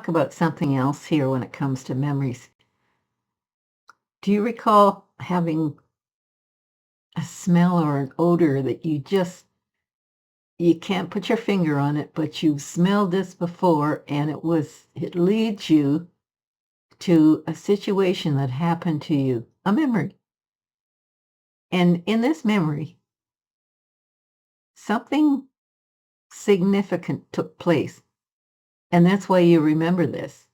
talk about something else here when it comes to memories. Do you recall having a smell or an odor that you can't put your finger on it, but you've smelled this before and it leads you to a situation that happened to you, a memory. And in this memory, something significant took place. And that's why you remember this.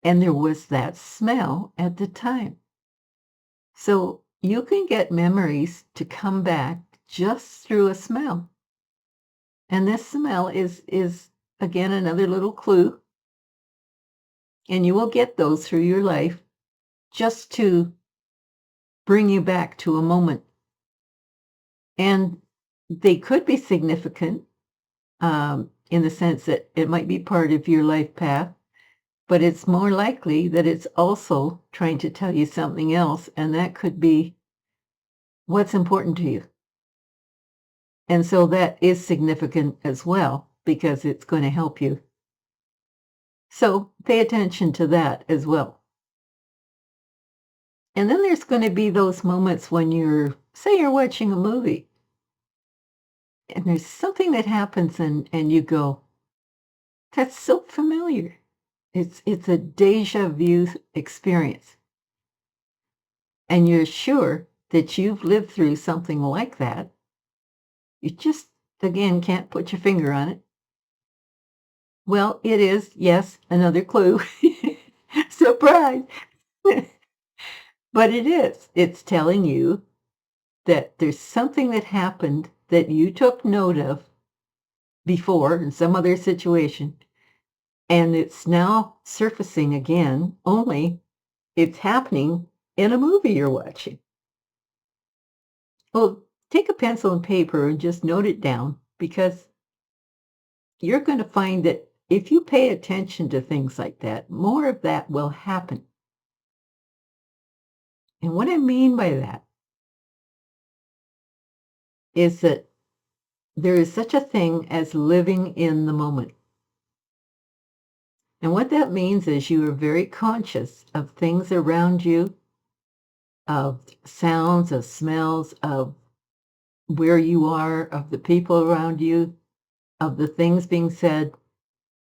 And there was that smell at the time. So you can get memories to come back just through a smell. And this smell is again another little clue. And you will get those through your life just to bring you back to a moment. And they could be significant in the sense that it might be part of your life path, but it's more likely that it's also trying to tell you something else, and that could be what's important to you. And so that is significant as well because it's going to help you. So pay attention to that as well. And then there's going to be those moments when say you're watching a movie and there's something that happens and you go, that's so familiar. It's a deja vu experience. And you're sure that you've lived through something like that. You just, again, can't put your finger on it. Well, it is, yes, another clue. Surprise. But it is. It's telling you that there's something that happened that you took note of before in some other situation, and it's now surfacing again, only it's happening in a movie you're watching. Well, take a pencil and paper and just note it down because you're going to find that if you pay attention to things like that, more of that will happen. And what I mean by that is that there is such a thing as living in the moment. And what that means is you are very conscious of things around you, of sounds, of smells, of where you are, of the people around you, of the things being said.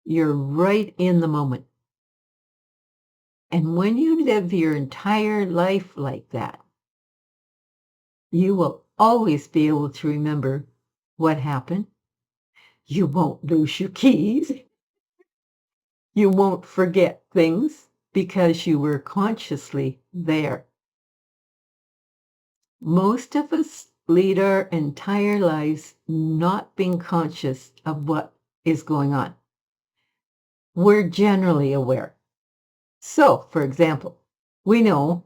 You're right in the moment. And when you live your entire life like that, you will always be able to remember what happened. You won't lose your keys. You won't forget things because you were consciously there. Most of us lead our entire lives not being conscious of what is going on. We're generally aware. So, for example, we know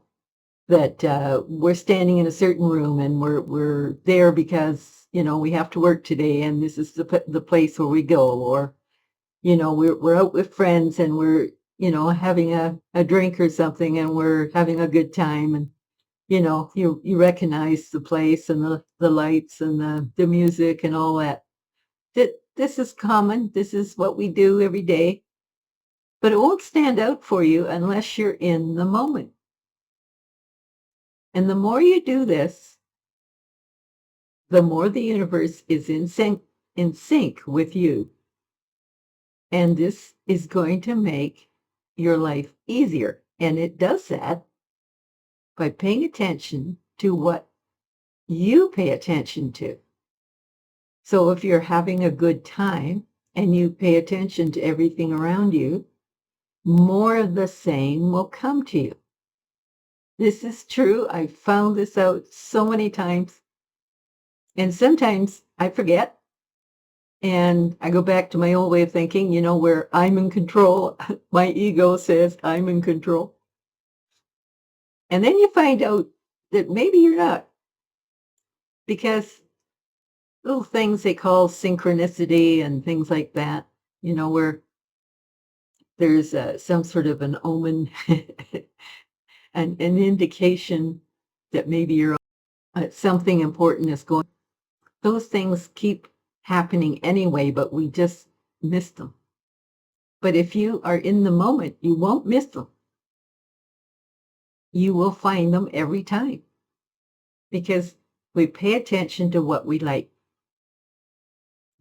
that we're standing in a certain room and we're there because we have to work today and this is the place where we go, or we're out with friends and we're having a drink or something and we're having a good time, and you recognize the place and the lights and the music and all that. This is common. This is what we do every day, but it won't stand out for you unless you're in the moment. And the more you do this, the more the universe is in sync with you. And this is going to make your life easier. And it does that by paying attention to what you pay attention to. So if you're having a good time and you pay attention to everything around you, more of the same will come to you. This is true. I found this out so many times. And sometimes I forget and I go back to my old way of thinking, where I'm in control. My ego says I'm in control. And then you find out that maybe you're not. Because little things they call synchronicity and things like that, where there's some sort of an omen, an indication that maybe you're something important is going. Those things keep happening anyway, but we just miss them. But if you are in the moment, you won't miss them. You will find them every time because we pay attention to what we like.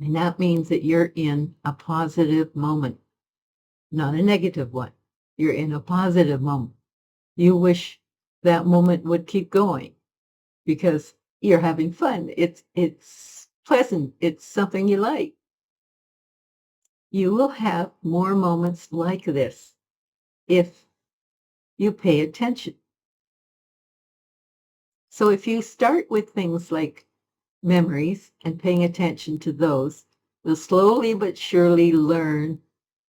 And that means that you're in a positive moment, not a negative one. You're in a positive moment. You wish that moment would keep going because you're having fun. It's pleasant. It's something you like. You will have more moments like this if you pay attention. So if you start with things like memories and paying attention to those, you'll slowly but surely learn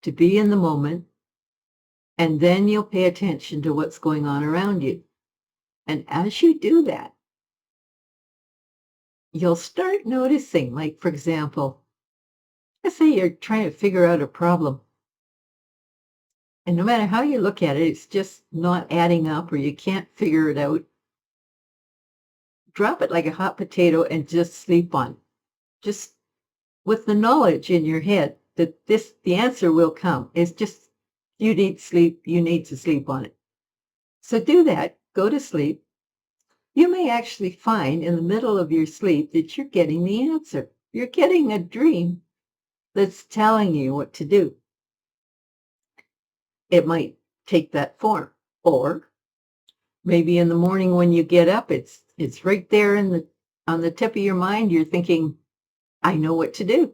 to be in the moment, and then you'll pay attention to what's going on around you. And as you do that, you'll start noticing, like, for example, let's say you're trying to figure out a problem. And no matter how you look at it, it's just not adding up or you can't figure it out. Drop it like a hot potato and just sleep on it. Just with the knowledge in your head that the answer will come. It's just, you need sleep, you need to sleep on it. So do that, go to sleep. You may actually find in the middle of your sleep that you're getting the answer. You're getting a dream that's telling you what to do. It might take that form. Or maybe in the morning when you get up, it's right there on the tip of your mind. You're thinking, I know what to do.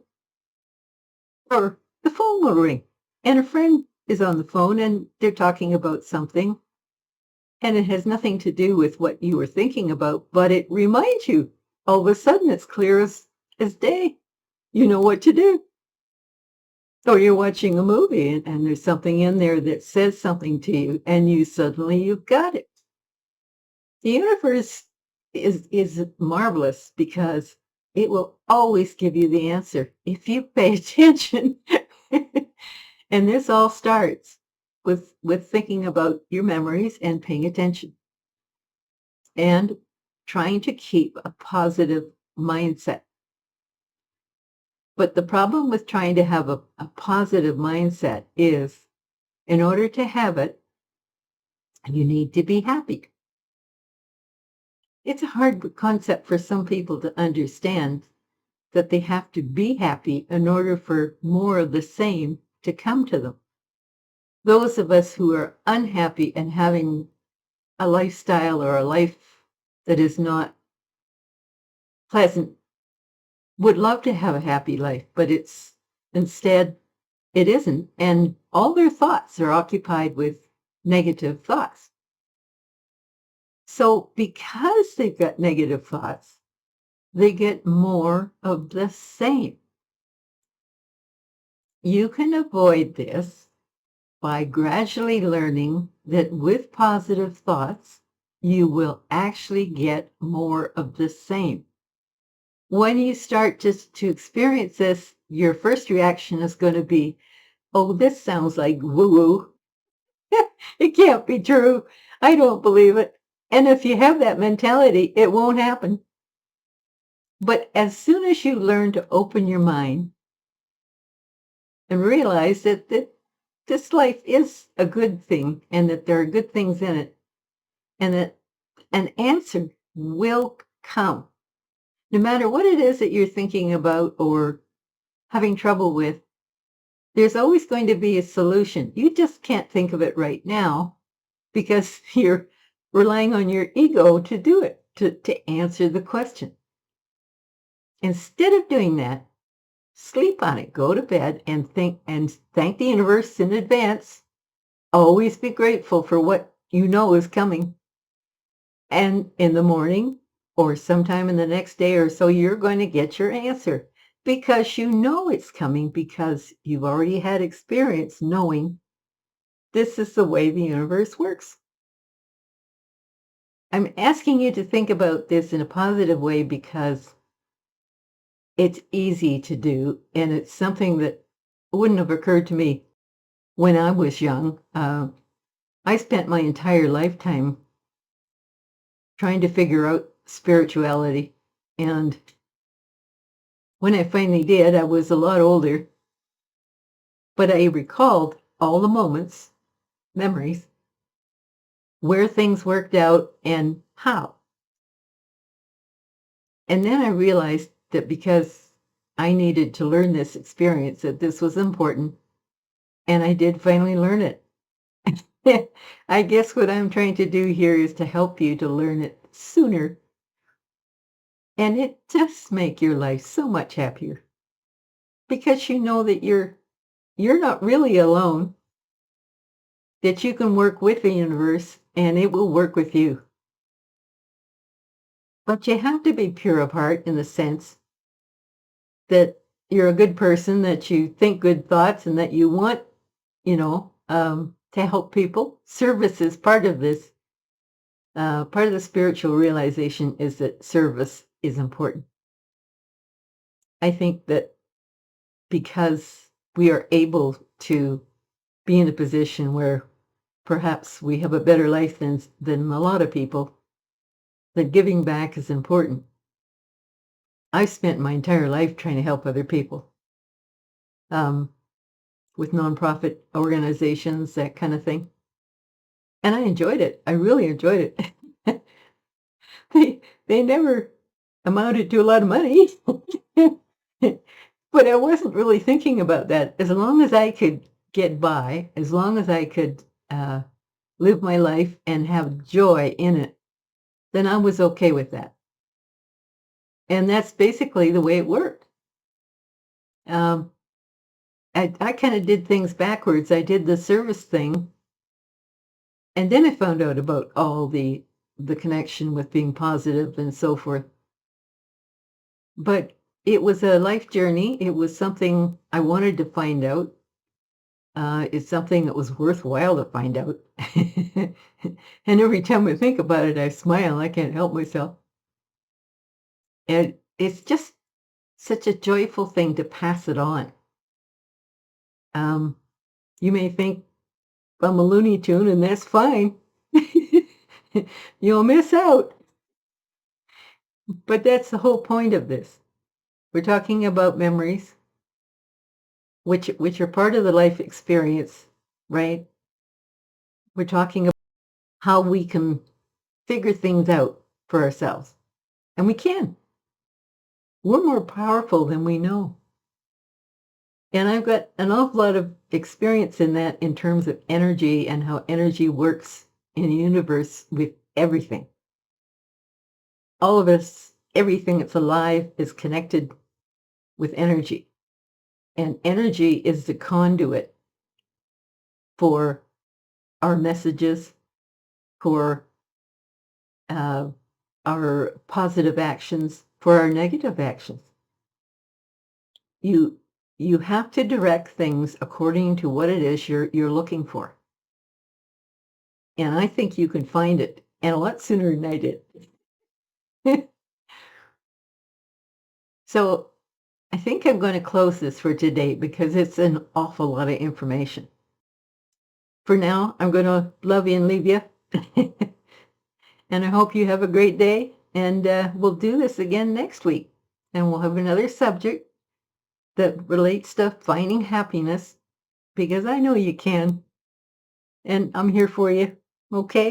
Or the phone will ring and a friend is on the phone and they're talking about something and it has nothing to do with what you were thinking about, but it reminds you. All of a sudden, it's clear as day. You know what to do. Or you're watching a movie and there's something in there that says something to you and you've got it. The universe is marvelous because it will always give you the answer if you pay attention. And this all starts with thinking about your memories and paying attention and trying to keep a positive mindset. But the problem with trying to have a positive mindset is, in order to have it, you need to be happy. It's a hard concept for some people to understand that they have to be happy in order for more of the same to come to them. Those of us who are unhappy and having a lifestyle or a life that is not pleasant would love to have a happy life, but instead it isn't. And all their thoughts are occupied with negative thoughts. So because they've got negative thoughts, they get more of the same. You can avoid this by gradually learning that with positive thoughts, you will actually get more of the same. When you start to experience this, your first reaction is going to be, oh, this sounds like woo-woo. It can't be true. I don't believe it. And if you have that mentality, it won't happen. But as soon as you learn to open your mind and realize that this life is a good thing and that there are good things in it and that an answer will come, no matter what it is that you're thinking about or having trouble with, there's always going to be a solution. You just can't think of it right now because you're relying on your ego to do it, to answer the question. Instead of doing that, sleep on it, go to bed and think and thank the universe in advance. Always be grateful for what you know is coming. And in the morning or sometime in the next day or so, you're going to get your answer because you know it's coming because you've already had experience knowing this is the way the universe works. I'm asking you to think about this in a positive way because it's easy to do, and it's something that wouldn't have occurred to me when I was young. I spent my entire lifetime trying to figure out spirituality, and when I finally did, I was a lot older. but I recalled all the moments, memories, where things worked out and how. And then I realized that because I needed to learn this experience, that this was important, and I did finally learn it. I guess what I'm trying to do here is to help you to learn it sooner, and it does make your life so much happier because you know that you're not really alone, that you can work with the universe and it will work with you. But you have to be pure of heart in the sense that you're a good person, that you think good thoughts, and that you want, to help people. Service is part of this. Part of the spiritual realization is that service is important. I think that because we are able to be in a position where perhaps we have a better life than a lot of people, that giving back is important. I've spent my entire life trying to help other people, with nonprofit organizations, that kind of thing. And I enjoyed it. I really enjoyed it. They never amounted to a lot of money. But I wasn't really thinking about that. As long as I could get by, as long as I could live my life and have joy in it, then I was okay with that. And that's basically the way it worked. Um, I kind of did things backwards. I did the service thing, and then I found out about all the connection with being positive and so forth. But it was a life journey. It was something I wanted to find out. It's something that was worthwhile to find out. And every time I think about it, I smile. I can't help myself. And it's just such a joyful thing to pass it on. You may think I'm a Looney Tune, and that's fine. You'll miss out. But that's the whole point of this. We're talking about memories, which are part of the life experience, right? We're talking about how we can figure things out for ourselves. And we can. We're more powerful than we know. And I've got an awful lot of experience in that in terms of energy and how energy works in the universe with everything. All of us, everything that's alive is connected with energy. And energy is the conduit for our messages, for our positive actions, for our negative actions. You have to direct things according to what it is you're looking for. And I think you can find it, and a lot sooner than I did. So I think I'm going to close this for today because it's an awful lot of information. For now, I'm going to love you and leave you. And I hope you have a great day. And we'll do this again next week. And we'll have another subject that relates to finding happiness, because I know you can. And I'm here for you. Okay?